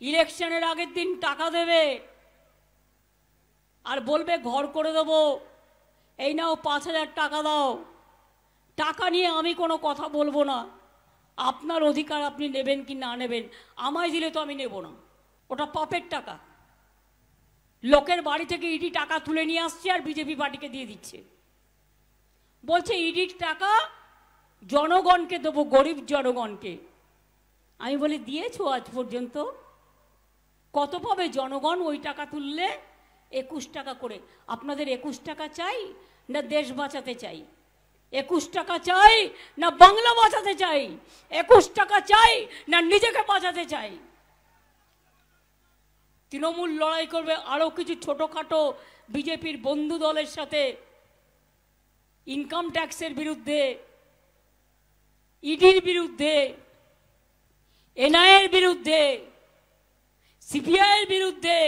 ইলেকশনের আগের দিন টাকা দেবে আর বলবে ঘর করে দেবো, এই নাও 5,000 টাকা দাও। টাকা নিয়ে আমি কোনো কথা বলবো না, আপনার অধিকার আপনি নেবেন কি না নেবেন, আমায় দিলে তো আমি নেব না। ওটা পাপের টাকা। লোকের বাড়ি থেকে ইডি টাকা তুলে নিয়ে আসছে আর বিজেপি পার্টিকে দিয়ে দিচ্ছে, বলছে ইডির টাকা জনগণকে দেবো, গরিব জনগণকে। আমি বলি দিয়েছো আজ পর্যন্ত? কত পাবে জনগণ ওই টাকা তুললে? 21 টাকা করে। আপনাদের 21 টাকা চাই না দেশ বাঁচাতে চাই? 21 টাকা চাই না বাংলা বাঁচাতে চাই? 21 টাকা চাই না নিজেকে বাঁচাতে চাই? তৃণমূল লড়াই করবে আরো কিছু ছোটখাটো বিজেপির বন্ধু দলের সাথে, ইনকাম ট্যাক্সের বিরুদ্ধে, ইডির বিরুদ্ধে, এনআইএর বিরুদ্ধে, সিবিআইয়ের বিরুদ্ধে।